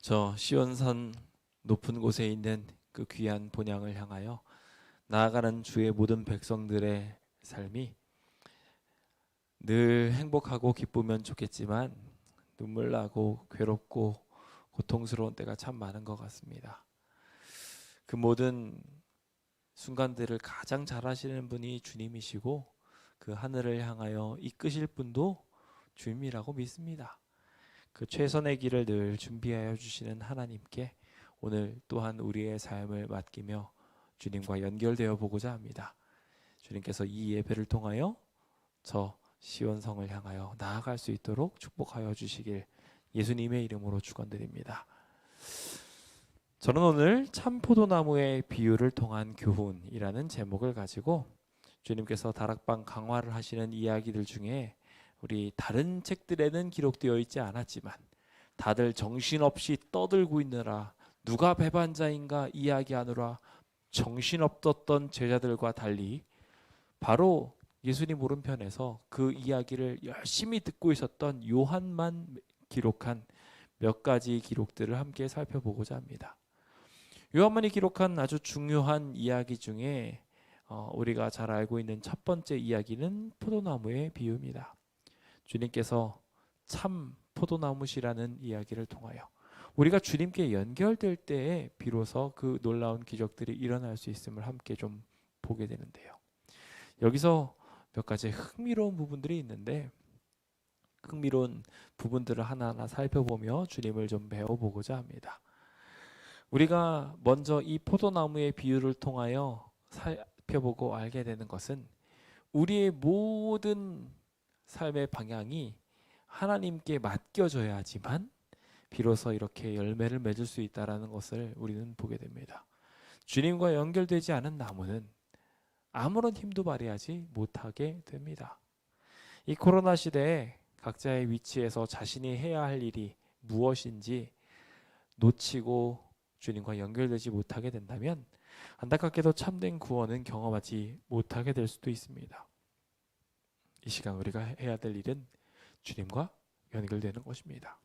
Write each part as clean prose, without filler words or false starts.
저 시온산 높은 곳에 있는 그 귀한 본향을 향하여 나아가는 주의 모든 백성들의 삶이 늘 행복하고 기쁘면 좋겠지만 눈물 나고 괴롭고 고통스러운 때가 참 많은 것 같습니다. 그 모든 순간들을 가장 잘 아시는 분이 주님이시고 그 하늘을 향하여 이끄실 분도 주님이라고 믿습니다. 그 최선의 길을 늘 준비하여 주시는 하나님께 오늘 또한 우리의 삶을 맡기며 주님과 연결되어 보고자 합니다. 주님께서 이 예배를 통하여 저 시온성을 향하여 나아갈 수 있도록 축복하여 주시길 예수님의 이름으로 축원드립니다. 저는 오늘 참 포도나무의 비유를 통한 교훈이라는 제목을 가지고 주님께서 다락방 강화를 하시는 이야기들 중에 우리 다른 책들에는 기록되어 있지 않았지만 다들 정신없이 떠들고 있느라 누가 배반자인가 이야기하느라 정신없었던 제자들과 달리 바로 예수님 오른편에서 그 이야기를 열심히 듣고 있었던 요한만 기록한 몇 가지 기록들을 함께 살펴보고자 합니다. 요한만이 기록한 아주 중요한 이야기 중에 우리가 잘 알고 있는 첫 번째 이야기는 포도나무의 비유입니다. 주님께서 참 포도나무시라는 이야기를 통하여 우리가 주님께 연결될 때에 비로소 그 놀라운 기적들이 일어날 수 있음을 함께 좀 보게 되는데요. 여기서 몇 가지 흥미로운 부분들이 있는데 흥미로운 부분들을 하나하나 살펴보며 주님을 좀 배워보고자 합니다. 우리가 먼저 이 포도나무의 비유를 통하여 살펴보고 알게 되는 것은 우리의 모든 삶의 방향이 하나님께 맡겨져야지만 비로소 이렇게 열매를 맺을 수 있다는 것을 우리는 보게 됩니다. 주님과 연결되지 않은 나무는 아무런 힘도 발휘하지 못하게 됩니다. 이 코로나 시대에 각자의 위치에서 자신이 해야 할 일이 무엇인지 놓치고 주님과 연결되지 못하게 된다면 안타깝게도 참된 구원은 경험하지 못하게 될 수도 있습니다. 이 시간 우리가 해야 될 일은 주님과 연결되는 것입니다.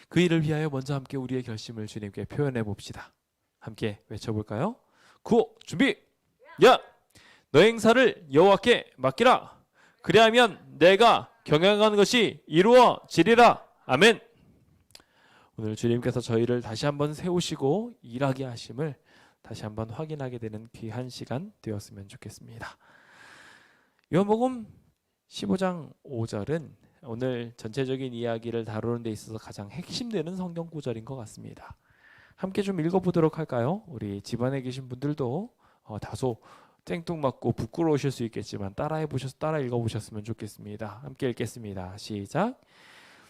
그 일을 위하여 먼저 함께 우리의 결심을 주님께 표현해 봅시다. 함께 외쳐볼까요? 구호 준비! 야! 너의 행사를 여호와께 맡기라. 그리하면 내가 경영하는 것이 이루어지리라. 아멘. 오늘 주님께서 저희를 다시 한번 세우시고 일하게 하심을 다시 한번 확인하게 되는 귀한 시간 되었으면 좋겠습니다. 요한복음 15장 5절은 오늘 전체적인 이야기를 다루는 데 있어서 가장 핵심되는 성경 구절인 것 같습니다. 함께 좀 읽어보도록 할까요? 우리 집안에 계신 분들도 다소 땡뚱맞고 부끄러우실 수 있겠지만 따라 읽어보셨으면 좋겠습니다. 함께 읽겠습니다. 시작.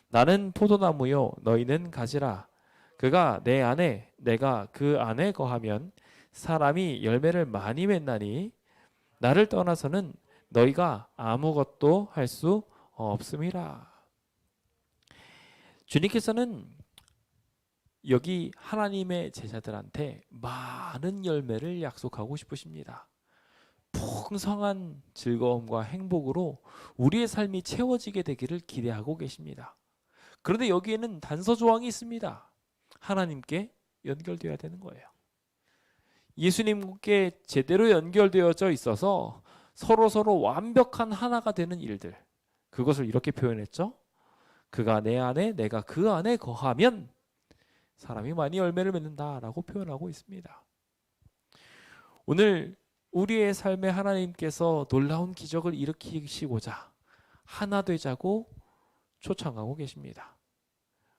나는 포도나무요 너희는 가지라. 그가 내 안에 내가 그 안에 거하면 사람이 열매를 많이 맺나니 나를 떠나서는 너희가 아무것도 할 수 없음이라. 주님께서는 여기 하나님의 제자들한테 많은 열매를 약속하고 싶으십니다. 풍성한 즐거움과 행복으로 우리의 삶이 채워지게 되기를 기대하고 계십니다. 그런데 여기에는 단서 조항이 있습니다. 하나님께 연결되어야 되는 거예요. 예수님께 제대로 연결되어져 있어서 서로 완벽한 하나가 되는 일들, 그것을 이렇게 표현했죠. 그가 내 안에 내가 그 안에 거하면 사람이 많이 열매를 맺는다라고 표현하고 있습니다. 오늘 우리의 삶에 하나님께서 놀라운 기적을 일으키시고자 하나 되자고 초청하고 계십니다.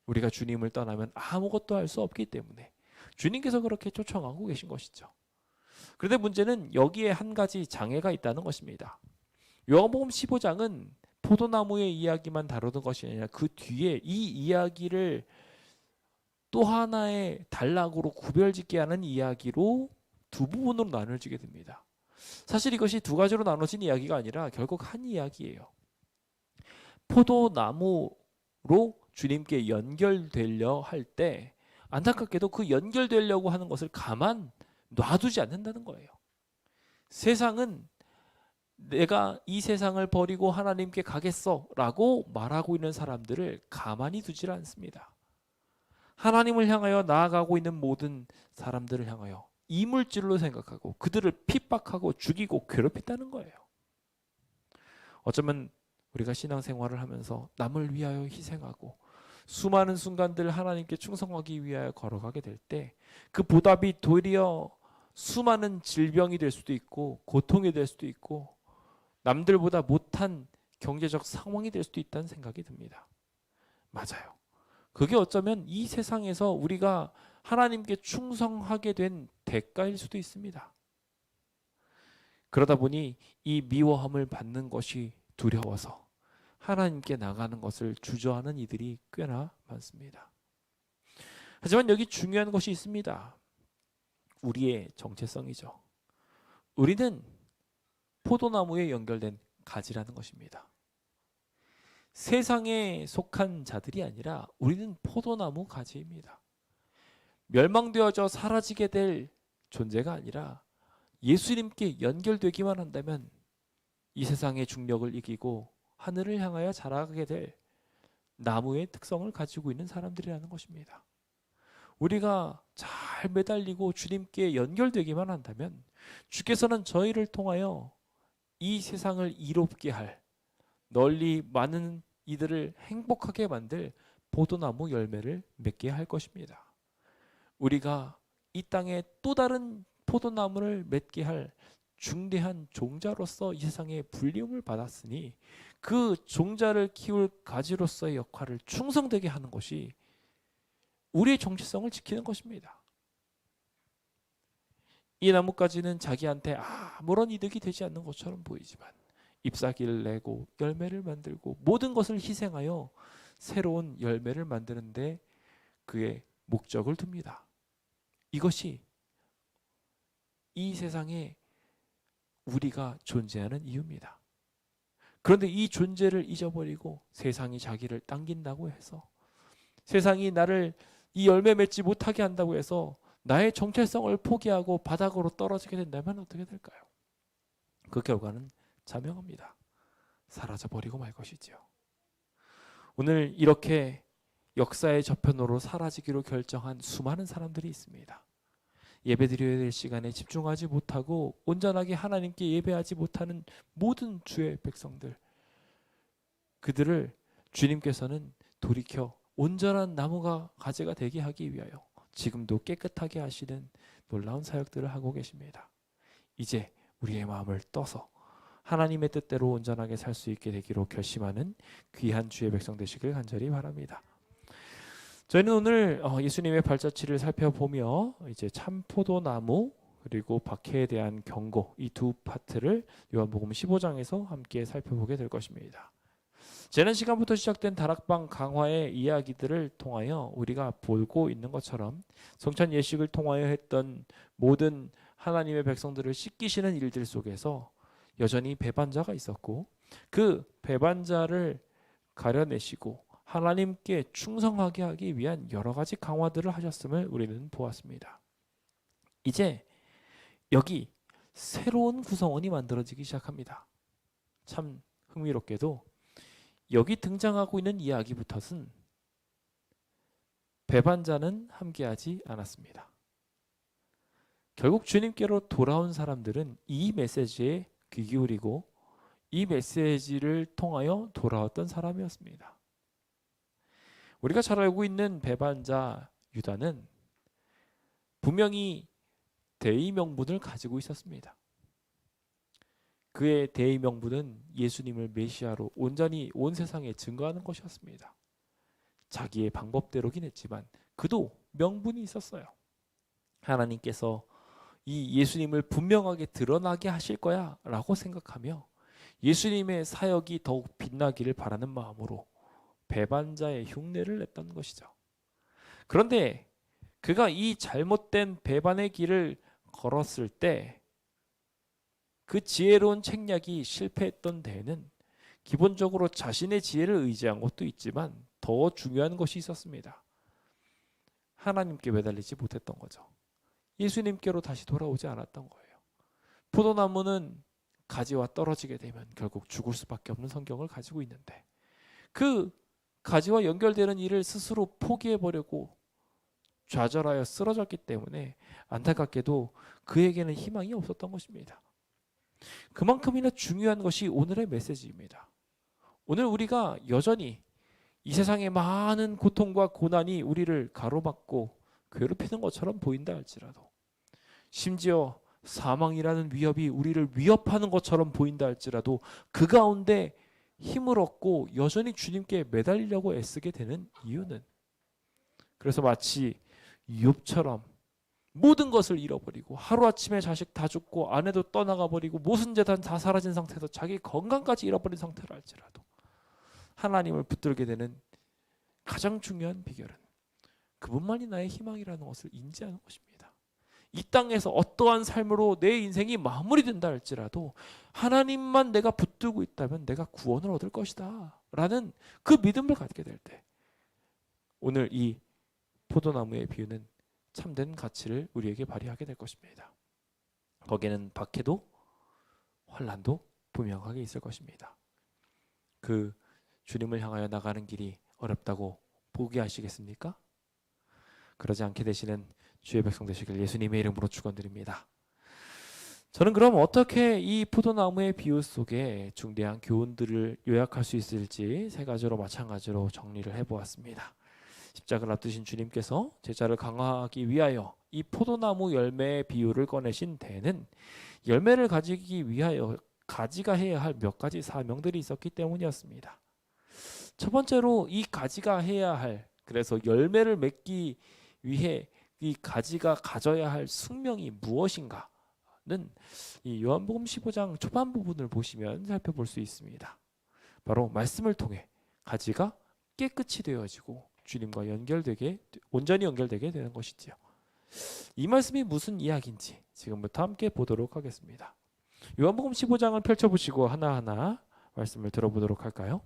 우리가 주님을 떠나면 아무것도 할 수 없기 때문에 주님께서 그렇게 초청하고 계신 것이죠. 그런데 문제는 여기에 한 가지 장애가 있다는 것입니다. 요한복음 15장은 포도나무의 이야기만 다루는 것이 아니라 그 뒤에 이 이야기를 또 하나의 단락으로 구별짓게 하는 이야기로 두 부분으로 나눠지게 됩니다. 사실 이것이 두 가지로 나눠진 이야기가 아니라 결국 한 이야기예요. 포도나무로 주님께 연결되려 할 때 안타깝게도 그 연결되려고 하는 것을 가만 놔두지 않는다는 거예요. 세상은 내가 이 세상을 버리고 하나님께 가겠어 라고 말하고 있는 사람들을 가만히 두질 않습니다. 하나님을 향하여 나아가고 있는 모든 사람들을 향하여 이물질로 생각하고 그들을 핍박하고 죽이고 괴롭힌다는 거예요. 어쩌면 우리가 신앙생활을 하면서 남을 위하여 희생하고 수많은 순간들 하나님께 충성하기 위하여 걸어가게 될 때 그 보답이 도리어 수많은 질병이 될 수도 있고 고통이 될 수도 있고 남들보다 못한 경제적 상황이 될 수도 있다는 생각이 듭니다. 맞아요. 그게 어쩌면 이 세상에서 우리가 하나님께 충성하게 된 대가일 수도 있습니다. 그러다 보니 이 미워함을 받는 것이 두려워서 하나님께 나가는 것을 주저하는 이들이 꽤나 많습니다. 하지만 여기 중요한 것이 있습니다. 우리의 정체성이죠. 우리는 포도나무에 연결된 가지라는 것입니다. 세상에 속한 자들이 아니라 우리는 포도나무 가지입니다. 멸망되어져 사라지게 될 존재가 아니라 예수님께 연결되기만 한다면 이 세상의 중력을 이기고 하늘을 향하여 자라가게 될 나무의 특성을 가지고 있는 사람들이라는 것입니다. 우리가 잘 매달리고 주님께 연결되기만 한다면 주께서는 저희를 통하여 이 세상을 이롭게 할, 널리 많은 이들을 행복하게 만들 포도나무 열매를 맺게 할 것입니다. 우리가 이 땅에 또 다른 포도나무를 맺게 할 중대한 종자로서 이 세상에 불리움을 받았으니 그 종자를 키울 가지로서의 역할을 충성되게 하는 것이 우리의 정체성을 지키는 것입니다. 이 나뭇가지는 자기한테 아무런 이득이 되지 않는 것처럼 보이지만 잎사귀를 내고 열매를 만들고 모든 것을 희생하여 새로운 열매를 만드는데 그의 목적을 둡니다. 이것이 이 세상에 우리가 존재하는 이유입니다. 그런데 이 존재를 잊어버리고 세상이 자기를 당긴다고 해서 세상이 나를 이 열매 맺지 못하게 한다고 해서 나의 정체성을 포기하고 바닥으로 떨어지게 된다면 어떻게 될까요? 그 결과는 자명합니다. 사라져버리고 말 것이지요. 오늘 이렇게 역사의 저편으로 사라지기로 결정한 수많은 사람들이 있습니다. 예배드려야 될 시간에 집중하지 못하고 온전하게 하나님께 예배하지 못하는 모든 주의 백성들, 그들을 주님께서는 돌이켜 온전한 나무가 가지가 되게 하기 위하여 지금도 깨끗하게 하시는 놀라운 사역들을 하고 계십니다. 이제 우리의 마음을 떠서 하나님의 뜻대로 온전하게 살 수 있게 되기로 결심하는 귀한 주의 백성 되시길 간절히 바랍니다. 저희는 오늘 예수님의 발자취를 살펴보며 이제 참포도나무 그리고 박해에 대한 경고 이 두 파트를 요한복음 15장에서 함께 살펴보게 될 것입니다. 지난 시간부터 시작된 다락방 강화의 이야기들을 통하여 우리가 보고 있는 것처럼 성찬 예식을 통하여 했던 모든 하나님의 백성들을 씻기시는 일들 속에서 여전히 배반자가 있었고 그 배반자를 가려내시고 하나님께 충성하게 하기 위한 여러 가지 강화들을 하셨음을 우리는 보았습니다. 이제 여기 새로운 구성원이 만들어지기 시작합니다. 참 흥미롭게도 여기 등장하고 있는 이야기부터는 배반자는 함께하지 않았습니다. 결국 주님께로 돌아온 사람들은 이 메시지에 귀 기울이고 이 메시지를 통하여 돌아왔던 사람이었습니다. 우리가 잘 알고 있는 배반자 유다는 분명히 대의 명분을 가지고 있었습니다. 그의 대의 명분은 예수님을 메시아로 온전히 온 세상에 증거하는 것이었습니다. 자기의 방법대로긴 했지만 그도 명분이 있었어요. 하나님께서 이 예수님을 분명하게 드러나게 하실 거야 라고 생각하며 예수님의 사역이 더욱 빛나기를 바라는 마음으로 배반자의 흉내를 냈던 것이죠. 그런데 그가 이 잘못된 배반의 길을 걸었을 때 그 지혜로운 책략이 실패했던 데에는 기본적으로 자신의 지혜를 의지한 것도 있지만 더 중요한 것이 있었습니다. 하나님께 매달리지 못했던 거죠. 예수님께로 다시 돌아오지 않았던 거예요. 포도나무는 가지와 떨어지게 되면 결국 죽을 수밖에 없는 성경을 가지고 있는데 그 가지와 연결되는 일을 스스로 포기해버리고 좌절하여 쓰러졌기 때문에 안타깝게도 그에게는 희망이 없었던 것입니다. 그만큼이나 중요한 것이 오늘의 메시지입니다. 오늘 우리가 여전히 이 세상의 많은 고통과 고난이 우리를 가로막고 괴롭히는 것처럼 보인다 할지라도, 심지어 사망이라는 위협이 우리를 위협하는 것처럼 보인다 할지라도 그 가운데 힘을 얻고 여전히 주님께 매달리려고 애쓰게 되는 이유는, 그래서 마치 욥처럼 모든 것을 잃어버리고 하루아침에 자식 다 죽고 아내도 떠나가 버리고 모든 재산 다 사라진 상태에서 자기 건강까지 잃어버린 상태라 할지라도 하나님을 붙들게 되는 가장 중요한 비결은 그분만이 나의 희망이라는 것을 인지하는 것입니다. 이 땅에서 어떠한 삶으로 내 인생이 마무리된다 할지라도 하나님만 내가 붙들고 있다면 내가 구원을 얻을 것이다 라는 그 믿음을 갖게 될 때, 오늘 이 포도나무의 비유는 참된 가치를 우리에게 발휘하게 될 것입니다. 거기에는 박해도 환난도 분명하게 있을 것입니다. 그 주님을 향하여 나가는 길이 어렵다고 포기하시겠습니까? 그러지 않게 되시는 주의 백성 되시길 예수님의 이름으로 축원드립니다. 저는 그럼 어떻게 이 포도나무의 비유 속에 중대한 교훈들을 요약할 수 있을지 세 가지로 마찬가지로 정리를 해보았습니다. 십자가를 앞두신 주님께서 제자를 강화하기 위하여 이 포도나무 열매의 비유를 꺼내신 데에는 열매를 가지기 위하여 가지가 해야 할 몇 가지 사명들이 있었기 때문이었습니다. 첫 번째로 이 가지가 해야 할, 그래서 열매를 맺기 위해 이 가지가 가져야 할 숙명이 무엇인가는 이 요한복음 15장 초반 부분을 보시면 살펴볼 수 있습니다. 바로 말씀을 통해 가지가 깨끗이 되어지고 주님과 온전히 연결되게 되는 것이지요. 이 말씀이 무슨 이야기인지 지금부터 함께 보도록 하겠습니다. 요한복음 15장을 펼쳐보시고 하나하나 말씀을 들어보도록 할까요?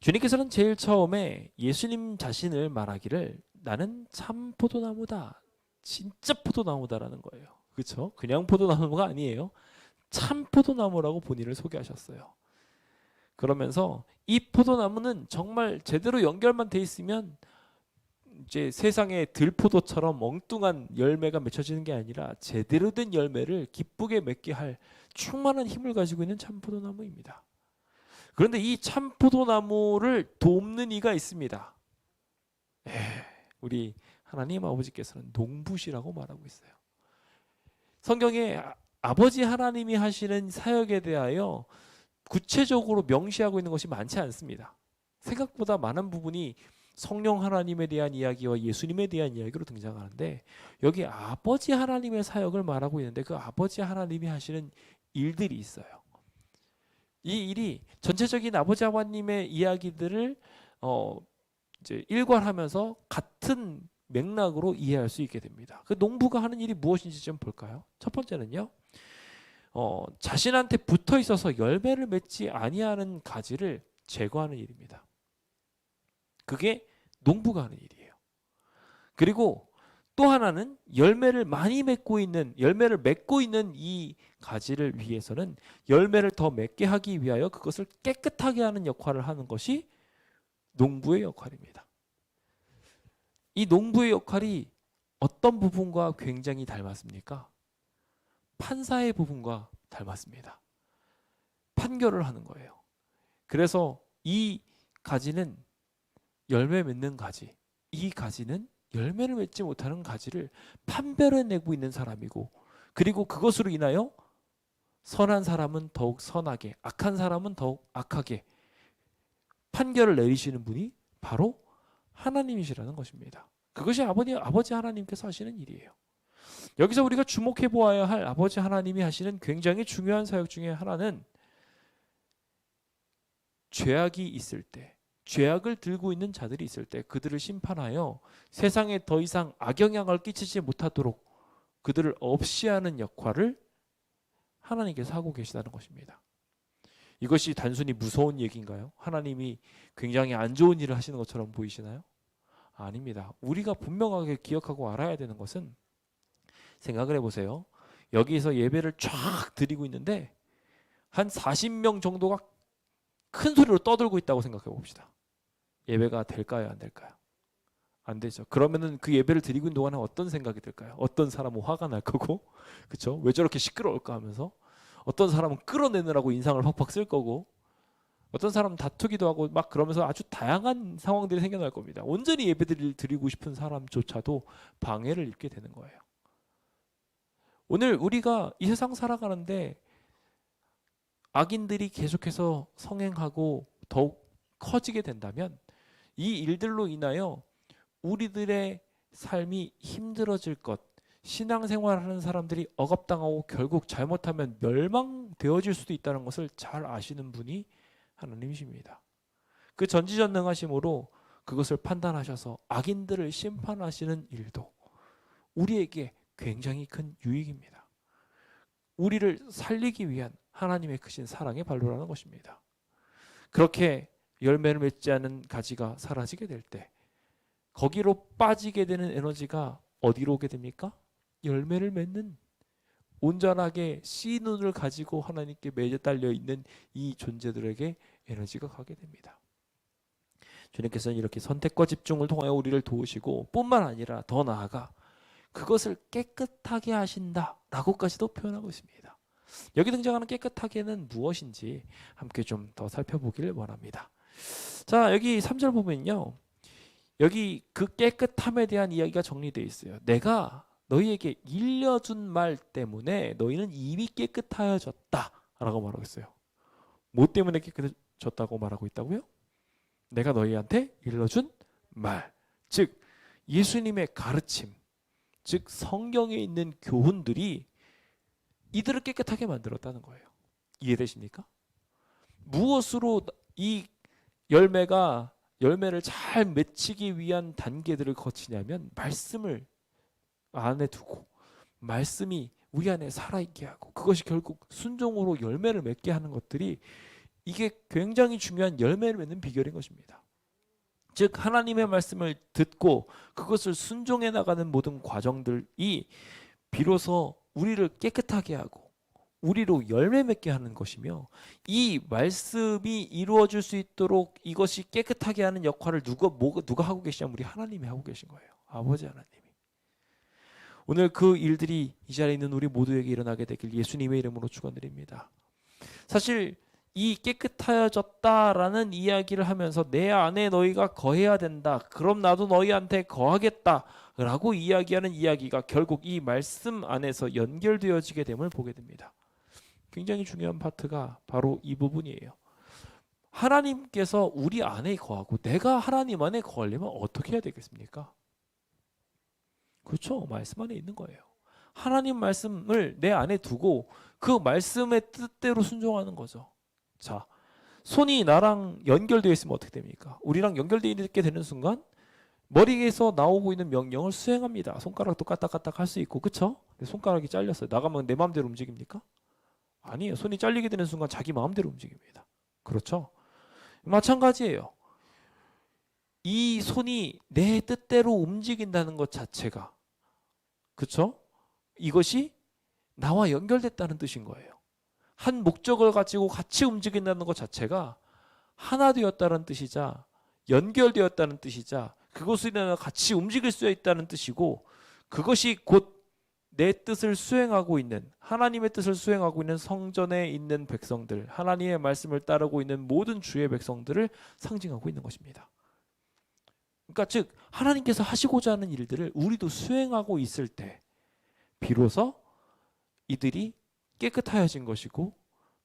주님께서는 제일 처음에 예수님 자신을 말하기를 나는 참 포도나무다, 진짜 포도나무다라는 거예요. 그렇죠? 그냥 포도나무가 아니에요. 참 포도나무라고 본인을 소개하셨어요. 그러면서 이 포도나무는 정말 제대로 연결만 돼 있으면 이제 세상의 들포도처럼 엉뚱한 열매가 맺혀지는 게 아니라 제대로 된 열매를 기쁘게 맺게 할 충만한 힘을 가지고 있는 참 포도나무입니다. 그런데 이 참 포도나무를 돕는 이가 있습니다. 우리 하나님 아버지께서는 농부시라고 말하고 있어요. 성경에 아버지 하나님이 하시는 사역에 대하여 구체적으로 명시하고 있는 것이 많지 않습니다. 생각보다 많은 부분이 성령 하나님에 대한 이야기와 예수님에 대한 이야기로 등장하는데, 여기 아버지 하나님의 사역을 말하고 있는데 그 아버지 하나님이 하시는 일들이 있어요. 이 일이 전체적인 아버지 하나님의 이야기들을 이제 일관하면서 같은 맥락으로 이해할 수 있게 됩니다. 그 농부가 하는 일이 무엇인지 좀 볼까요? 첫 번째는요, 자신한테 붙어 있어서 열매를 맺지 아니하는 가지를 제거하는 일입니다. 그게 농부가 하는 일이에요. 그리고 또 하나는 열매를 맺고 있는 이 가지를 위해서는 열매를 더 맺게 하기 위하여 그것을 깨끗하게 하는 역할을 하는 것이 농부의 역할입니다. 이 농부의 역할이 어떤 부분과 굉장히 닮았습니까? 판사의 부분과 닮았습니다. 판결을 하는 거예요. 그래서 이 가지는 열매 맺는 가지, 이 가지는 열매를 맺지 못하는 가지를 판별해내고 있는 사람이고, 그리고 그것으로 인하여 선한 사람은 더욱 선하게, 악한 사람은 더욱 악하게 판결을 내리시는 분이 바로 하나님이시라는 것입니다. 그것이 아버지 하나님께서 하시는 일이에요. 여기서 우리가 주목해 보아야 할 아버지 하나님이 하시는 굉장히 중요한 사역 중에 하나는, 죄악이 있을 때, 죄악을 들고 있는 자들이 있을 때 그들을 심판하여 세상에 더 이상 악영향을 끼치지 못하도록 그들을 없이 하는 역할을 하나님께서 하고 계시다는 것입니다. 이것이 단순히 무서운 얘기인가요? 하나님이 굉장히 안 좋은 일을 하시는 것처럼 보이시나요? 아닙니다. 우리가 분명하게 기억하고 알아야 되는 것은, 생각을 해보세요. 여기서 예배를 쫙 드리고 있는데 한 40명 정도가 큰 소리로 떠들고 있다고 생각해 봅시다. 예배가 될까요, 안 될까요? 안 되죠. 그러면은 그 예배를 드리고 있는 동안에 어떤 생각이 들까요? 어떤 사람은 화가 날 거고, 그렇죠? 왜 저렇게 시끄러울까 하면서, 어떤 사람은 끌어내느라고 인상을 팍팍 쓸 거고, 어떤 사람은 다투기도 하고 막 그러면서 아주 다양한 상황들이 생겨날 겁니다. 온전히 예배를 드리고 싶은 사람조차도 방해를 입게 되는 거예요. 오늘 우리가 이 세상 살아가는데 악인들이 계속해서 성행하고 더욱 커지게 된다면 이 일들로 인하여 우리들의 삶이 힘들어질 것, 신앙생활하는 사람들이 억압당하고 결국 잘못하면 멸망되어질 수도 있다는 것을 잘 아시는 분이 하나님이십니다. 그 전지전능하심으로 그것을 판단하셔서 악인들을 심판하시는 일도 우리에게 굉장히 큰 유익입니다. 우리를 살리기 위한 하나님의 크신 사랑의 발로라는 것입니다. 그렇게 열매를 맺지 않은 가지가 사라지게 될 때 거기로 빠지게 되는 에너지가 어디로 오게 됩니까? 열매를 맺는 온전하게 씨 눈을 가지고 하나님께 매달려 있는 이 존재들에게 에너지가 가게 됩니다. 주님께서는 이렇게 선택과 집중을 통하여 우리를 도우시고 뿐만 아니라 더 나아가 그것을 깨끗하게 하신다라고까지도 표현하고 있습니다. 여기 등장하는 깨끗하게는 무엇인지 함께 좀 더 살펴보길 원합니다. 자, 여기 3절 보면요. 여기 그 깨끗함에 대한 이야기가 정리되어 있어요. 내가 너희에게 일러준 말 때문에 너희는 이미 깨끗하여졌다 라고 말하고 있어요. 뭐 때문에 깨끗해졌다고 말하고 있다고요? 내가 너희한테 일러준 말, 즉 예수님의 가르침, 즉 성경에 있는 교훈들이 이들을 깨끗하게 만들었다는 거예요. 이해되십니까? 무엇으로 이 열매를 잘 맺히기 위한 단계들을 거치냐면 말씀을 안에 두고 말씀이 우리 안에 살아있게 하고 그것이 결국 순종으로 열매를 맺게 하는 것들이 이게 굉장히 중요한 열매를 맺는 비결인 것입니다. 즉 하나님의 말씀을 듣고 그것을 순종해 나가는 모든 과정들이 비로소 우리를 깨끗하게 하고 우리로 열매 맺게 하는 것이며 이 말씀이 이루어질 수 있도록 이것이 깨끗하게 하는 역할을 누가 하고 계시냐면 우리 하나님이 하고 계신 거예요. 아버지 하나님이. 오늘 그 일들이 이 자리에 있는 우리 모두에게 일어나게 되길 예수님의 이름으로 축원드립니다. 사실 이 깨끗하여졌다라는 이야기를 하면서 내 안에 너희가 거해야 된다. 그럼 나도 너희한테 거하겠다라고 이야기하는 이야기가 결국 이 말씀 안에서 연결되어지게 됨을 보게 됩니다. 굉장히 중요한 파트가 바로 이 부분이에요. 하나님께서 우리 안에 거하고 내가 하나님 안에 거하려면 어떻게 해야 되겠습니까? 그렇죠. 말씀 안에 있는 거예요. 하나님 말씀을 내 안에 두고 그 말씀의 뜻대로 순종하는 거죠. 자, 손이 나랑 연결되어 있으면 어떻게 됩니까? 우리랑 연결되어 있게 되는 순간 머리에서 나오고 있는 명령을 수행합니다. 손가락도 까딱까딱 할 수 있고, 그렇죠? 손가락이 잘렸어요. 나가면 내 마음대로 움직입니까? 아니에요. 손이 잘리게 되는 순간 자기 마음대로 움직입니다. 그렇죠? 마찬가지예요. 이 손이 내 뜻대로 움직인다는 것 자체가, 그렇죠? 이것이 나와 연결됐다는 뜻인 거예요. 한 목적을 가지고 같이 움직인다는 것 자체가 하나 되었다는 뜻이자 연결되었다는 뜻이자 그것으로 인해 같이 움직일 수 있다는 뜻이고 그것이 곧 내 뜻을 수행하고 있는 하나님의 뜻을 수행하고 있는 성전에 있는 백성들, 하나님의 말씀을 따르고 있는 모든 주의 백성들을 상징하고 있는 것입니다. 그러니까 즉 하나님께서 하시고자 하는 일들을 우리도 수행하고 있을 때 비로소 이들이 깨끗하여진 것이고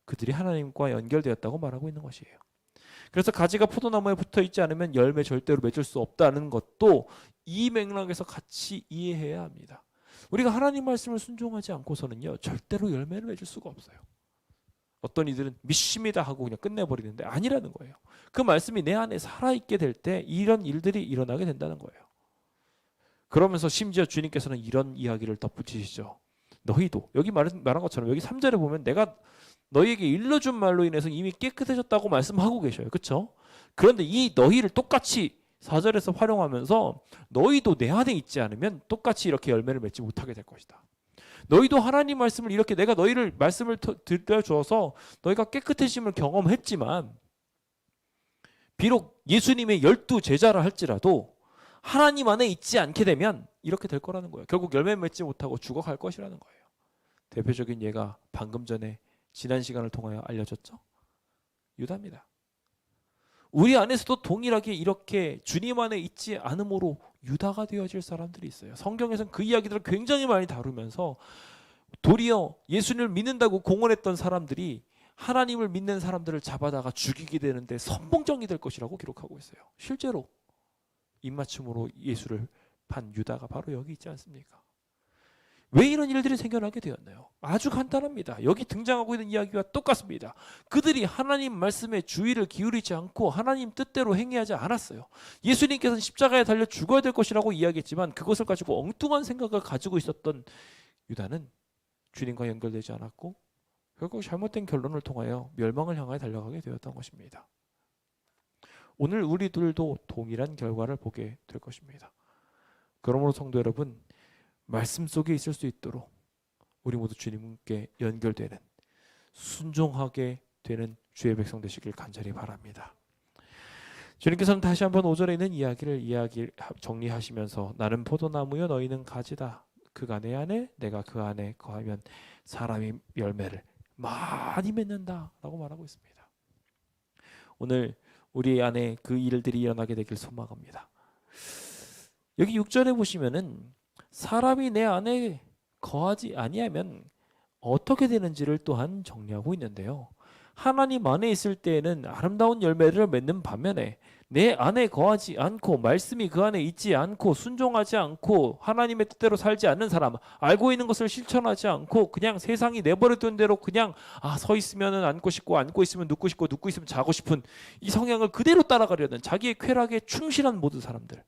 그들이 하나님과 연결되었다고 말하고 있는 것이에요. 그래서 가지가 포도나무에 붙어 있지 않으면 열매 절대로 맺을 수 없다는 것도 이 맥락에서 같이 이해해야 합니다. 우리가 하나님 말씀을 순종하지 않고서는요 절대로 열매를 맺을 수가 없어요. 어떤 이들은 믿습니다 하고 그냥 끝내버리는데 아니라는 거예요. 그 말씀이 내 안에 살아있게 될 때 이런 일들이 일어나게 된다는 거예요. 그러면서 심지어 주님께서는 이런 이야기를 덧붙이시죠. 너희도 여기 말한 것처럼 여기 3절에 보면 내가 너희에게 일러준 말로 인해서 이미 깨끗해졌다고 말씀하고 계셔요. 그렇죠? 그런데 이 너희를 똑같이 4절에서 활용하면서 너희도 내 안에 있지 않으면 똑같이 이렇게 열매를 맺지 못하게 될 것이다. 너희도 하나님 말씀을 이렇게 내가 너희를 말씀을 들려주어서 너희가 깨끗해짐을 경험했지만 비록 예수님의 12 제자라 할지라도 하나님 안에 있지 않게 되면 이렇게 될 거라는 거예요. 결국 열매 맺지 못하고 죽어갈 것이라는 거예요. 대표적인 예가 방금 전에 지난 시간을 통하여 알려졌죠. 유다입니다. 우리 안에서도 동일하게 이렇게 주님 안에 있지 않음으로 유다가 되어질 사람들이 있어요. 성경에서는 그 이야기들을 굉장히 많이 다루면서 도리어 예수님을 믿는다고 공언했던 사람들이 하나님을 믿는 사람들을 잡아다가 죽이게 되는데 선봉적이 될 것이라고 기록하고 있어요. 실제로 입맞춤으로 예수를 판 유다가 바로 여기 있지 않습니까? 왜 이런 일들이 생겨나게 되었나요? 아주 간단합니다. 여기 등장하고 있는 이야기와 똑같습니다. 그들이 하나님 말씀에 주의를 기울이지 않고 하나님 뜻대로 행하지 않았어요. 예수님께서는 십자가에 달려 죽어야 될 것이라고 이야기했지만 그것을 가지고 엉뚱한 생각을 가지고 있었던 유다는 주님과 연결되지 않았고 결국 잘못된 결론을 통하여 멸망을 향하여 달려가게 되었던 것입니다. 오늘 우리들도 동일한 결과를 보게 될 것입니다. 그러므로 성도 여러분, 말씀 속에 있을 수 있도록 우리 모두 주님께 연결되는 순종하게 되는 주의 백성 되시길 간절히 바랍니다. 주님께서는 다시 한번 5절에 있는 이야기를 정리하시면서 나는 포도나무요 너희는 가지다. 그가 내 안에 내가 그 안에 거하면 사람이 열매를 많이 맺는다 라고 말하고 있습니다. 오늘 우리 안에 그 일들이 일어나게 되길 소망합니다. 여기 6절에 보시면은 사람이 내 안에 거하지 아니하면 어떻게 되는지를 또한 정리하고 있는데요. 하나님 안에 있을 때에는 아름다운 열매를 맺는 반면에 내 안에 거하지 않고 말씀이 그 안에 있지 않고 순종하지 않고 하나님의 뜻대로 살지 않는 사람, 알고 있는 것을 실천하지 않고 그냥 세상이 내버려둔 대로 그냥 서 있으면 앉고 싶고 앉고 있으면 눕고 싶고 눕고 있으면 자고 싶은 이 성향을 그대로 따라가려는 자기의 쾌락에 충실한 모든 사람들,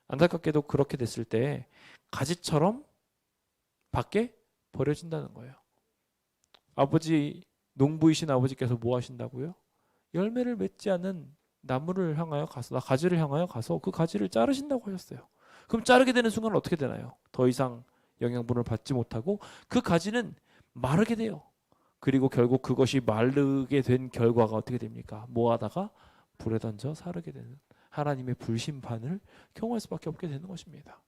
안타깝게도 그렇게 됐을 때 가지처럼 밖에 버려진다는 거예요. 농부이신 아버지께서 뭐 하신다고요? 열매를 맺지 않는 나무를 향하여 가서, 가지를 향하여 가서 그 가지를 자르신다고 하셨어요. 그럼 자르게 되는 순간 어떻게 되나요? 더 이상 영양분을 받지 못하고 그 가지는 마르게 돼요. 그리고 결국 그것이 마르게 된 결과가 어떻게 됩니까? 모아다가 불에 던져 사르게 되는 하나님의 불심판을 경험할 수밖에 없게 되는 것입니다.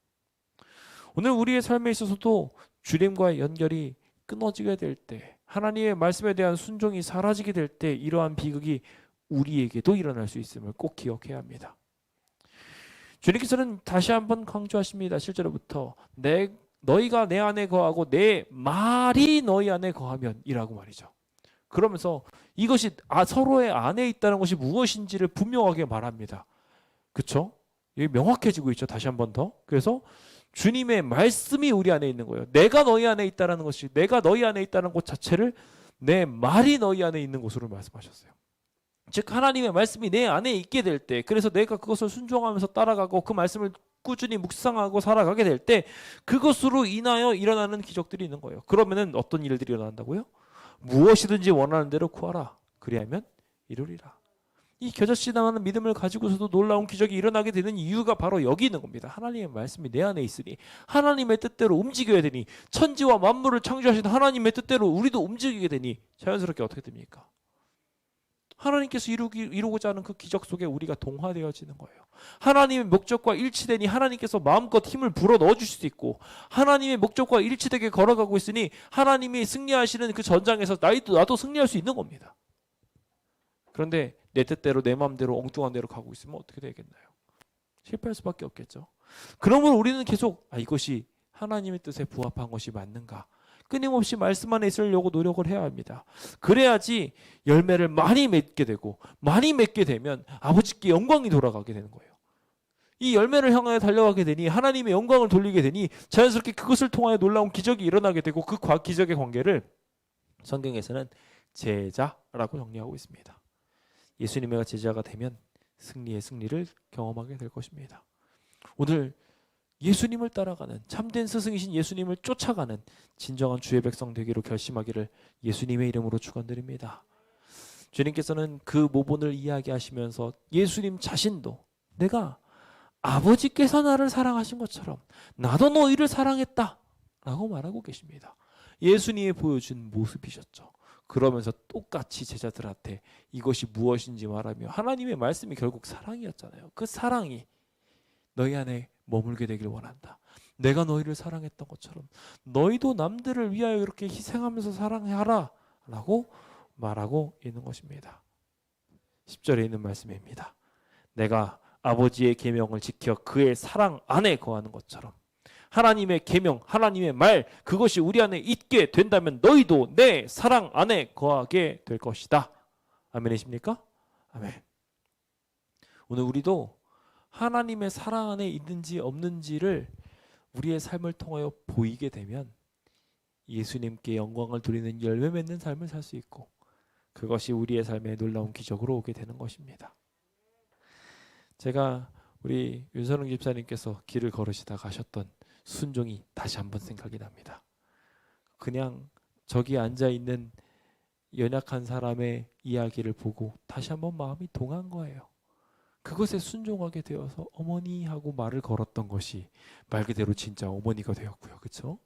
오늘 우리의 삶에 있어서도 주님과의 연결이 끊어지게 될 때, 하나님의 말씀에 대한 순종이 사라지게 될 때 이러한 비극이 우리에게도 일어날 수 있음을 꼭 기억해야 합니다. 주님께서는 다시 한번 강조하십니다. 7절부터 너희가 내 안에 거하고 내 말이 너희 안에 거하면 이라고 말이죠. 그러면서 이것이 서로의 안에 있다는 것이 무엇인지를 분명하게 말합니다. 그렇죠? 이게 명확해지고 있죠. 다시 한번 더. 그래서 주님의 말씀이 우리 안에 있는 거예요. 내가 너희 안에 있다는 것이, 내가 너희 안에 있다는 것 자체를 내 말이 너희 안에 있는 것으로 말씀하셨어요. 즉 하나님의 말씀이 내 안에 있게 될 때, 그래서 내가 그것을 순종하면서 따라가고 그 말씀을 꾸준히 묵상하고 살아가게 될 때 그것으로 인하여 일어나는 기적들이 있는 거예요. 그러면은 어떤 일들이 일어난다고요? 무엇이든지 원하는 대로 구하라. 그리하면 이루리라. 이 겨자씨나는 믿음을 가지고서도 놀라운 기적이 일어나게 되는 이유가 바로 여기 있는 겁니다. 하나님의 말씀이 내 안에 있으니 하나님의 뜻대로 움직여야 되니, 천지와 만물을 창조하신 하나님의 뜻대로 우리도 움직이게 되니 자연스럽게 어떻게 됩니까? 하나님께서 이루고자 하는 그 기적 속에 우리가 동화되어지는 거예요. 하나님의 목적과 일치되니 하나님께서 마음껏 힘을 불어 넣어주실 수 있고, 하나님의 목적과 일치되게 걸어가고 있으니 하나님이 승리하시는 그 전장에서 나도 승리할 수 있는 겁니다. 그런데 내 뜻대로 내 마음대로 엉뚱한 대로 가고 있으면 어떻게 되겠나요? 실패할 수밖에 없겠죠. 그러면 우리는 계속 이것이 하나님의 뜻에 부합한 것이 맞는가? 끊임없이 말씀 안에 있으려고 노력을 해야 합니다. 그래야지 열매를 많이 맺게 되고, 많이 맺게 되면 아버지께 영광이 돌아가게 되는 거예요. 이 열매를 향하여 달려가게 되니 하나님의 영광을 돌리게 되니 자연스럽게 그것을 통하여 놀라운 기적이 일어나게 되고, 그 기적의 관계를 성경에서는 제자라고 정리하고 있습니다. 예수님의 제자가 되면 승리의 승리를 경험하게 될 것입니다. 오늘 예수님을 따라가는 참된 스승이신 예수님을 쫓아가는 진정한 주의 백성 되기로 결심하기를 예수님의 이름으로 축원드립니다. 주님께서는 그 모본을 이야기하시면서 예수님 자신도 내가 아버지께서 나를 사랑하신 것처럼 나도 너희를 사랑했다 라고 말하고 계십니다. 예수님이 보여준 모습이셨죠. 그러면서 똑같이 제자들한테 이것이 무엇인지 말하며, 하나님의 말씀이 결국 사랑이었잖아요. 그 사랑이 너희 안에 머물게 되길 원한다. 내가 너희를 사랑했던 것처럼 너희도 남들을 위하여 이렇게 희생하면서 사랑하라 라고 말하고 있는 것입니다. 10절에 있는 말씀입니다. 내가 아버지의 계명을 지켜 그의 사랑 안에 거하는 것처럼 하나님의 계명, 하나님의 말, 그것이 우리 안에 있게 된다면 너희도 내 사랑 안에 거하게 될 것이다. 아멘이십니까? 아멘. 오늘 우리도 하나님의 사랑 안에 있는지 없는지를 우리의 삶을 통하여 보이게 되면 예수님께 영광을 돌리는 열매 맺는 삶을 살 수 있고, 그것이 우리의 삶에 놀라운 기적으로 오게 되는 것입니다. 제가 우리 윤선웅 집사님께서 길을 걸으시다 가셨던 순종이 다시 한번 생각이 납니다. 그냥 저기 앉아있는 연약한 사람의 이야기를 보고 다시 한번 마음이 동한 거예요. 그것에 순종하게 되어서 어머니 하고 말을 걸었던 것이 말 그대로 진짜 어머니가 되었고요. 그렇죠?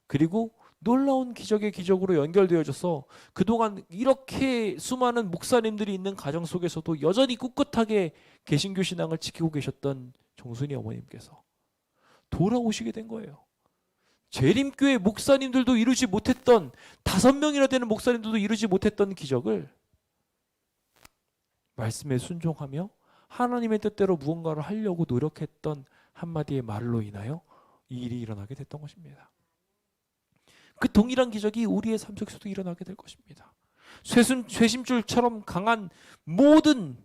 그리고 놀라운 기적의 기적으로 연결되어져서 그동안 이렇게 수많은 목사님들이 있는 가정 속에서도 여전히 꿋꿋하게 개신교 신앙을 지키고 계셨던 정순이 어머님께서 돌아오시게 된 거예요. 재림교회 목사님들도 이루지 못했던, 5명이나 되는 목사님들도 이루지 못했던 기적을 말씀에 순종하며 하나님의 뜻대로 무언가를 하려고 노력했던 한마디의 말로 인하여 이 일이 일어나게 됐던 것입니다. 그 동일한 기적이 우리의 삶 속에서도 일어나게 될 것입니다. 쇠심줄처럼 강한 모든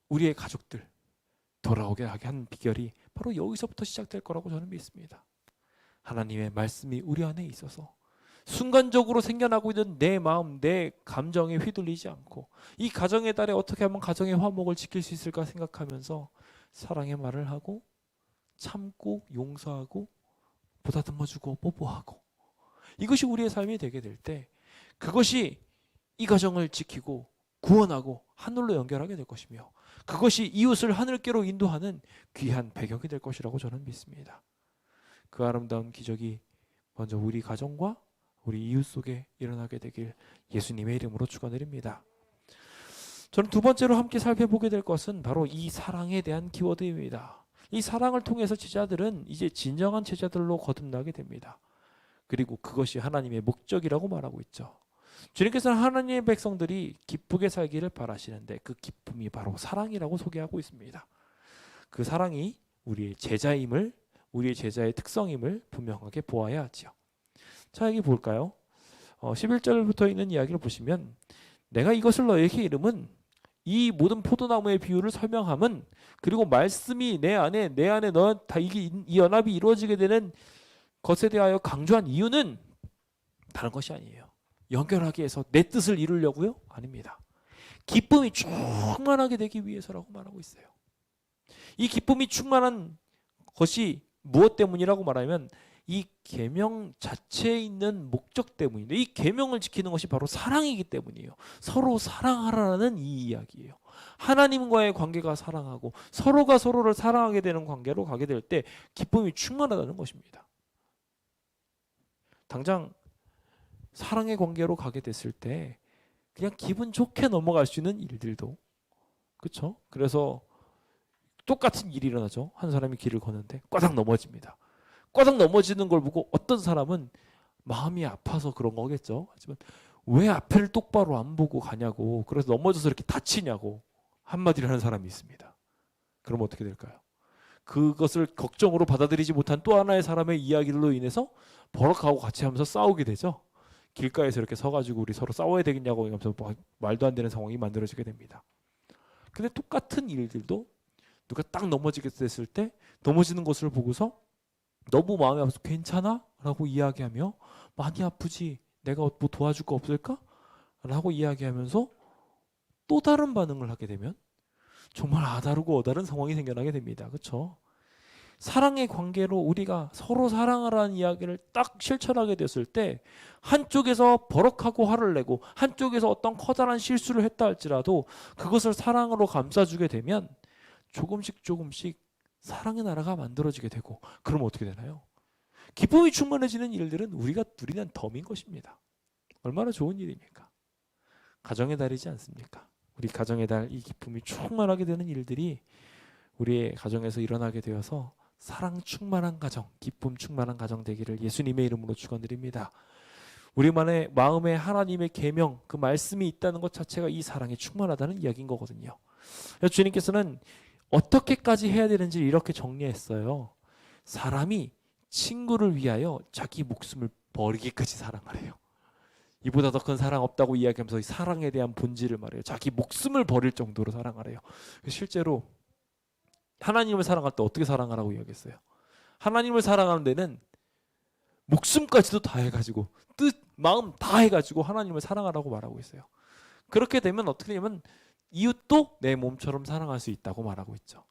우리의 가족들 돌아오게 하게 한 비결이 바로 여기서부터 시작될 거라고 저는 믿습니다. 하나님의 말씀이 우리 안에 있어서 순간적으로 생겨나고 있는 내 마음, 내 감정에 휘둘리지 않고 이 가정의 달에 어떻게 하면 가정의 화목을 지킬 수 있을까 생각하면서 사랑의 말을 하고 참고 용서하고 보다듬어주고 뽀뽀하고, 이것이 우리의 삶이 되게 될 때 그것이 이 가정을 지키고 구원하고 하늘로 연결하게 될 것이며, 그것이 이웃을 하늘께로 인도하는 귀한 배경이 될 것이라고 저는 믿습니다. 그 아름다운 기적이 먼저 우리 가정과 우리 이웃 속에 일어나게 되길 예수님의 이름으로 축원드립니다. 저는 두 번째로 함께 살펴보게 될 것은 바로 이 사랑에 대한 키워드입니다. 이 사랑을 통해서 제자들은 이제 진정한 제자들로 거듭나게 됩니다. 그리고 그것이 하나님의 목적이라고 말하고 있죠. 주님께서는 하나님의 백성들이 기쁘게 살기를 바라시는데 그 기쁨이 바로 사랑이라고 소개하고 있습니다. 그 사랑이 우리의 제자임을, 우리의 제자의 특성임을 분명하게 보아야 하지요. 자, 여기 볼까요? 11절부터 있는 이야기를 보시면, 내가 이것을 너에게 이름은 이 모든 포도나무의 비유를 설명함은, 그리고 말씀이 내 안에 너 다 이 연합이 이루어지게 되는 것에 대하여 강조한 이유는 다른 것이 아니에요. 연결하기 위해서 내 뜻을 이루려고요? 아닙니다. 기쁨이 충만하게 되기 위해서라고 말하고 있어요. 이 기쁨이 충만한 것이 무엇 때문이라고 말하면 이 계명 자체에 있는 목적 때문인데, 이 계명을 지키는 것이 바로 사랑이기 때문이에요. 서로 사랑하라는 이 이야기예요. 하나님과의 관계가 사랑하고 서로가 서로를 사랑하게 되는 관계로 가게 될 때 기쁨이 충만하다는 것입니다. 당장 사랑의 관계로 가게 됐을 때 그냥 기분 좋게 넘어갈 수 있는 일들도, 그렇죠? 그래서 똑같은 일이 일어나죠. 한 사람이 길을 걷는데 꽈당 넘어집니다. 꽈당 넘어지는 걸 보고 어떤 사람은 마음이 아파서 그런 거겠죠. 하지만 왜 앞을 똑바로 안 보고 가냐고, 그래서 넘어져서 이렇게 다치냐고 한마디를 하는 사람이 있습니다. 그럼 어떻게 될까요? 그것을 걱정으로 받아들이지 못한 또 하나의 사람의 이야기로 인해서 버럭하고 같이 하면서 싸우게 되죠. 길가에서 이렇게 서가지고 우리 서로 싸워야 되겠냐고 하면서 말도 안 되는 상황이 만들어지게 됩니다. 근데 똑같은 일들도 누가 딱 넘어지게 됐을 때 넘어지는 것을 보고서 너무 마음이 아파서 괜찮아? 라고 이야기하며, 많이 아프지? 내가 뭐 도와줄 거 없을까? 라고 이야기하면서 또 다른 반응을 하게 되면 정말 아다르고 어다른 상황이 생겨나게 됩니다. 그렇죠? 사랑의 관계로 우리가 서로 사랑하라는 이야기를 딱 실천하게 됐을 때 한쪽에서 버럭하고 화를 내고 한쪽에서 어떤 커다란 실수를 했다 할지라도 그것을 사랑으로 감싸주게 되면 조금씩 사랑의 나라가 만들어지게 되고, 그러면 어떻게 되나요? 기쁨이 충만해지는 일들은 우리가 누리는 덤인 것입니다. 얼마나 좋은 일입니까? 가정의 달이지 않습니까? 우리 가정의 달, 이 기쁨이 충만하게 되는 일들이 우리의 가정에서 일어나게 되어서 사랑 충만한 가정, 기쁨 충만한 가정 되기를 예수님의 이름으로 축원드립니다. 우리만의 마음에 하나님의 계명, 그 말씀이 있다는 것 자체가 이 사랑이 충만하다는 이야기인 거거든요. 주님께서는 어떻게까지 해야 되는지 이렇게 정리했어요. 사람이 친구를 위하여 자기 목숨을 버리기까지 사랑하래요. 이보다 더 큰 사랑 없다고 이야기하면서 이 사랑에 대한 본질을 말해요. 자기 목숨을 버릴 정도로 사랑하래요. 실제로 하나님을 사랑할 때 어떻게 사랑하라고 이야기했어요? 하나님을 사랑하는 데는 목숨까지도 다 해가지고 뜻, 마음 다 해가지고 하나님을 사랑하라고 말하고 있어요. 그렇게 되면 어떻게 되냐면 이웃도 내 몸처럼 사랑할 수 있다고 말하고 있죠.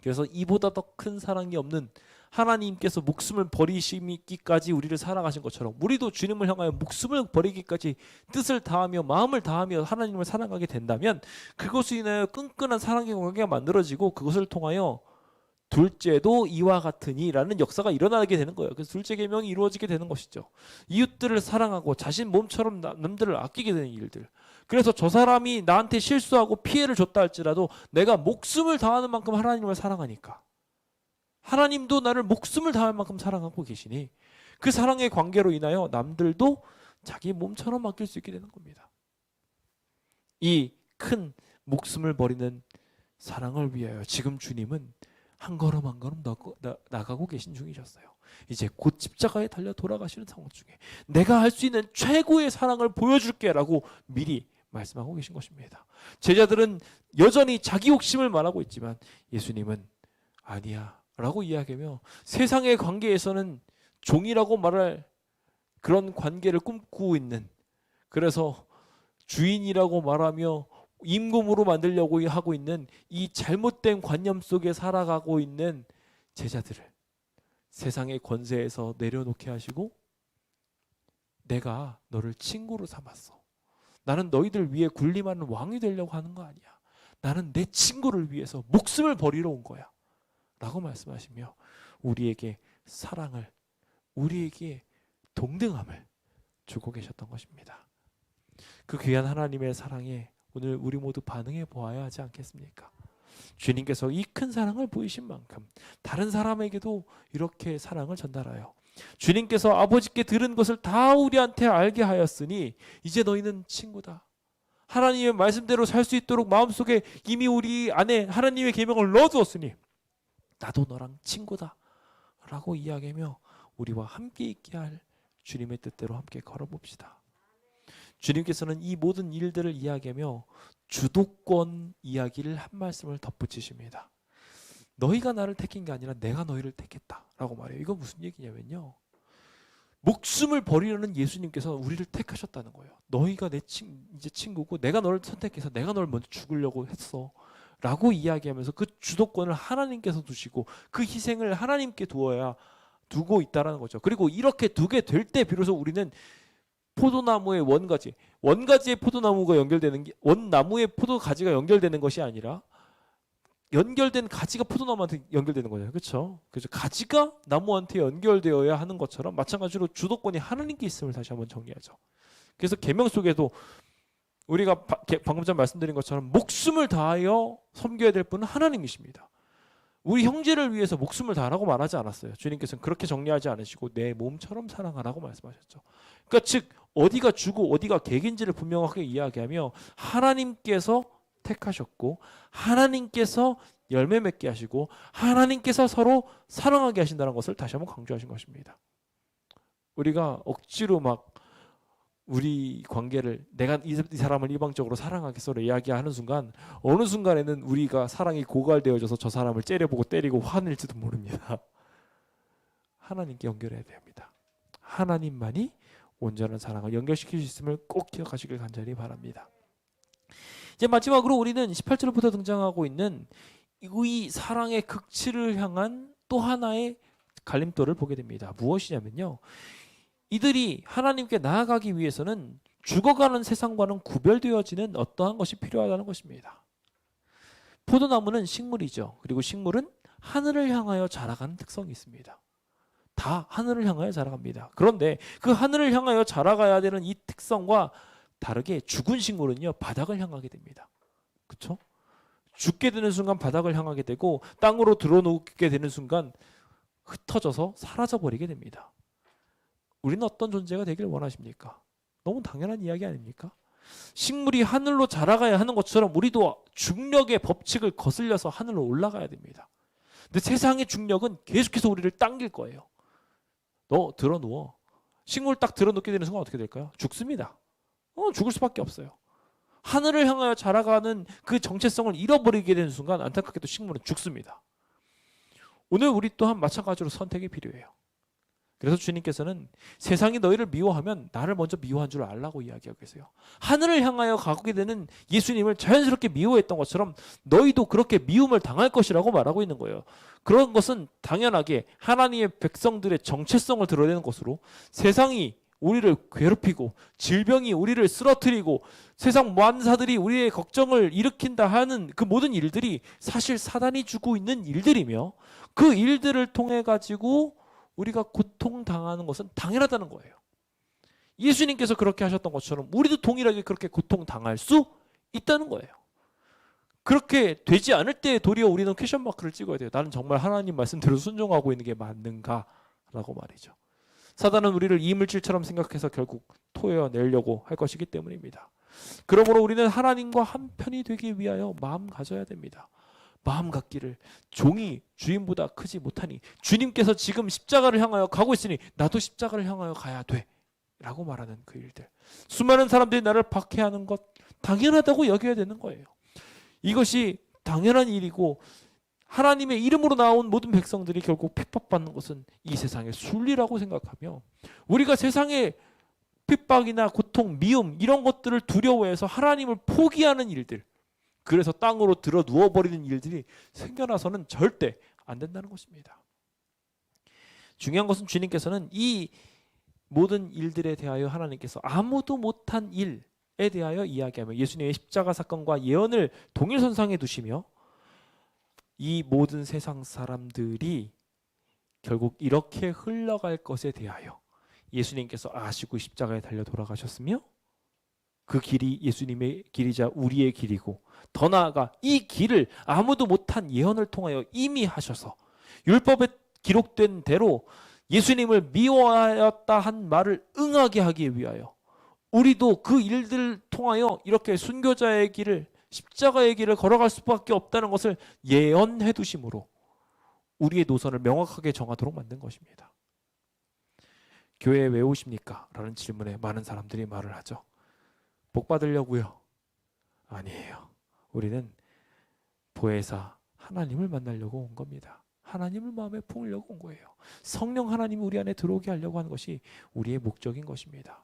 그래서 이보다 더 큰 사랑이 없는 하나님께서 목숨을 버리시기까지 우리를 사랑하신 것처럼 우리도 주님을 향하여 목숨을 버리기까지 뜻을 다하며 마음을 다하며 하나님을 사랑하게 된다면 그것으로 인하여 끈끈한 사랑의 관계가 만들어지고 그것을 통하여 둘째도 이와 같으니라는 역사가 일어나게 되는 거예요. 그래서 둘째 계명이 이루어지게 되는 것이죠. 이웃들을 사랑하고 자신 몸처럼 남들을 아끼게 되는 일들. 그래서 저 사람이 나한테 실수하고 피해를 줬다 할지라도 내가 목숨을 다하는 만큼 하나님을 사랑하니까 하나님도 나를 목숨을 다할 만큼 사랑하고 계시니 그 사랑의 관계로 인하여 남들도 자기 몸처럼 아낄 수 있게 되는 겁니다. 이 큰 목숨을 버리는 사랑을 위하여 지금 주님은 한 걸음 한 걸음 나가고 계신 중이셨어요. 이제 곧 십자가에 달려 돌아가시는 상황 중에 내가 할 수 있는 최고의 사랑을 보여줄게 라고 미리 말씀하고 계신 것입니다. 제자들은 여전히 자기 욕심을 말하고 있지만 예수님은 아니야 라고 이야기하며 세상의 관계에서는 종이라고 말할 그런 관계를 꿈꾸고 있는, 그래서 주인이라고 말하며 임금으로 만들려고 하고 있는 이 잘못된 관념 속에 살아가고 있는 제자들을 세상의 권세에서 내려놓게 하시고 내가 너를 친구로 삼았어. 나는 너희들 위해 군림하는 왕이 되려고 하는 거 아니야. 나는 내 친구를 위해서 목숨을 버리러 온 거야 라고 말씀하시며 우리에게 사랑을, 우리에게 동등함을 주고 계셨던 것입니다. 그 귀한 하나님의 사랑에 오늘 우리 모두 반응해 보아야 하지 않겠습니까? 주님께서 이 큰 사랑을 보이신 만큼 다른 사람에게도 이렇게 사랑을 전달하여 주님께서 아버지께 들은 것을 다 우리한테 알게 하였으니 이제 너희는 친구다. 하나님의 말씀대로 살 수 있도록 마음속에 이미 우리 안에 하나님의 계명을 넣어두었으니 나도 너랑 친구다 라고 이야기하며 우리와 함께 있게 할 주님의 뜻대로 함께 걸어봅시다. 주님께서는 이 모든 일들을 이야기하며 주도권 이야기를 한 말씀을 덧붙이십니다. 너희가 나를 택한 게 아니라 내가 너희를 택했다라고 말해요. 이건 무슨 얘기냐면요, 목숨을 버리려는 예수님께서 우리를 택하셨다는 거예요. 너희가 내 이제 친구고 내가 너를 선택해서 내가 너를 먼저 죽으려고 했어 라고 이야기하면서 그 주도권을 하나님께서 두시고 그 희생을 하나님께 두고 있다는 거죠. 그리고 이렇게 두게 될 때 비로소 우리는 포도나무의 원가지의 포도나무가 연결되는 게, 원나무의 포도가지가 연결되는 것이 아니라 연결된 가지가 포도나무한테 연결되는 거잖아요. 그렇죠? 그래서 가지가 나무한테 연결되어야 하는 것처럼 마찬가지로 주도권이 하나님께 있음을 다시 한번 정리하죠. 그래서 계명 속에도 우리가 방금 전 말씀드린 것처럼 목숨을 다하여 섬겨야 될 분은 하나님이십니다. 우리 형제를 위해서 목숨을 다하라고 말하지 않았어요. 주님께서는 그렇게 정리하지 않으시고 내 몸처럼 사랑하라고 말씀하셨죠. 그러니까 즉 어디가 주고 어디가 객인지를 분명하게 이야기하며 하나님께서 택하셨고 하나님께서 열매 맺게 하시고 하나님께서 서로 사랑하게 하신다는 것을 다시 한번 강조하신 것입니다. 우리가 억지로 막 우리 관계를 내가 이 사람을 일방적으로 사랑하겠어로 이야기하는 순간 어느 순간에는 우리가 사랑이 고갈되어져서 저 사람을 째려보고 때리고 화낼지도 모릅니다. 하나님께 연결해야 됩니다. 하나님만이 온전한 사랑을 연결시킬 수 있음을 꼭 기억하시길 간절히 바랍니다. 이제 마지막으로 우리는 18절부터 등장하고 있는 이 사랑의 극치를 향한 또 하나의 갈림돌을 보게 됩니다. 무엇이냐면요, 이들이 하나님께 나아가기 위해서는 죽어가는 세상과는 구별되어지는 어떠한 것이 필요하다는 것입니다. 포도나무는 식물이죠. 그리고 식물은 하늘을 향하여 자라가는 특성이 있습니다. 다 하늘을 향하여 자라갑니다. 그런데 그 하늘을 향하여 자라가야 되는 이 특성과 다르게 죽은 식물은요 바닥을 향하게 됩니다. 그렇죠? 죽게 되는 순간 바닥을 향하게 되고 땅으로 들어눕게 되는 순간 흩어져서 사라져버리게 됩니다. 우리는 어떤 존재가 되길 원하십니까? 너무 당연한 이야기 아닙니까? 식물이 하늘로 자라가야 하는 것처럼 우리도 중력의 법칙을 거슬려서 하늘로 올라가야 됩니다. 근데 세상의 중력은 계속해서 우리를 당길 거예요. 너 들어누워. 식물 딱 들어눕게 되는 순간 어떻게 될까요? 죽습니다. 죽을 수밖에 없어요. 하늘을 향하여 자라가는 그 정체성을 잃어버리게 되는 순간 안타깝게도 식물은 죽습니다. 오늘 우리 또한 마찬가지로 선택이 필요해요. 그래서 주님께서는 세상이 너희를 미워하면 나를 먼저 미워한 줄 알라고 이야기하고 계세요. 하늘을 향하여 가게 되는 예수님을 자연스럽게 미워했던 것처럼 너희도 그렇게 미움을 당할 것이라고 말하고 있는 거예요. 그런 것은 당연하게 하나님의 백성들의 정체성을 드러내는 것으로 세상이 우리를 괴롭히고 질병이 우리를 쓰러뜨리고 세상 만사들이 우리의 걱정을 일으킨다 하는 그 모든 일들이 사실 사단이 주고 있는 일들이며 그 일들을 통해 가지고 우리가 고통당하는 것은 당연하다는 거예요. 예수님께서 그렇게 하셨던 것처럼 우리도 동일하게 그렇게 고통당할 수 있다는 거예요. 그렇게 되지 않을 때 도리어 우리는 퀘션 마크를 찍어야 돼요. 나는 정말 하나님 말씀대로 순종하고 있는 게 맞는가? 라고 말이죠. 사단은 우리를 이물질처럼 생각해서 결국 토해내려고 할 것이기 때문입니다. 그러므로 우리는 하나님과 한편이 되기 위하여 마음 가져야 됩니다. 마음 갖기를 종이 주인보다 크지 못하니 주님께서 지금 십자가를 향하여 가고 있으니 나도 십자가를 향하여 가야 돼 라고 말하는 그 일들, 수많은 사람들이 나를 박해하는 것 당연하다고 여겨야 되는 거예요. 이것이 당연한 일이고 하나님의 이름으로 나온 모든 백성들이 결국 핍박받는 것은 이 세상의 순리라고 생각하며 우리가 세상의 핍박이나 고통, 미움 이런 것들을 두려워해서 하나님을 포기하는 일들, 그래서 땅으로 들어 누워버리는 일들이 생겨나서는 절대 안 된다는 것입니다. 중요한 것은 주님께서는 이 모든 일들에 대하여 하나님께서 아무도 못한 일에 대하여 이야기하며 예수님의 십자가 사건과 예언을 동일선상에 두시며 이 모든 세상 사람들이 결국 이렇게 흘러갈 것에 대하여 예수님께서 아시고 십자가에 달려 돌아가셨으며 그 길이 예수님의 길이자 우리의 길이고 더 나아가 이 길을 아무도 못한 예언을 통하여 이미 하셔서 율법에 기록된 대로 예수님을 미워하였다 한 말을 응하게 하기 위하여 우리도 그 일들을 통하여 이렇게 순교자의 길을, 십자가의 길을 걸어갈 수밖에 없다는 것을 예언해 두심으로 우리의 노선을 명확하게 정하도록 만든 것입니다. 교회에 왜 오십니까? 라는 질문에 많은 사람들이 말을 하죠. 복 받으려고요? 아니에요. 우리는 보혜사 하나님을 만나려고 온 겁니다. 하나님을 마음에 품으려고 온 거예요. 성령 하나님이 우리 안에 들어오게 하려고 하는 것이 우리의 목적인 것입니다.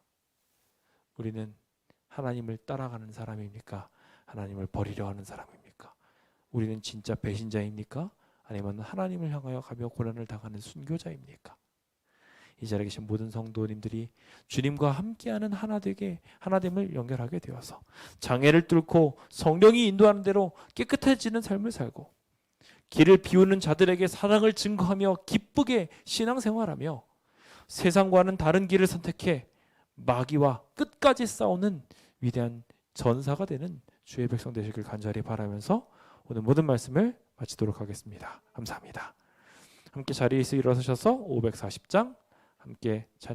우리는 하나님을 따라가는 사람입니까? 하나님을 버리려 하는 사람입니까? 우리는 진짜 배신자입니까? 아니면 하나님을 향하여 가며 고난을 당하는 순교자입니까? 이 자리에 계신 모든 성도님들이 주님과 함께하는 하나됨을 연결하게 되어서 장애를 뚫고 성령이 인도하는 대로 깨끗해지는 삶을 살고 길을 비우는 자들에게 사랑을 증거하며 기쁘게 신앙생활하며 세상과는 다른 길을 선택해 마귀와 끝까지 싸우는 위대한 전사가 되는 주의 백성 되시길 간절히 바라면서 오늘 모든 말씀을 마치도록 하겠습니다. 감사합니다. 함께 자리에서 일어서셔서 540장 함께 찬양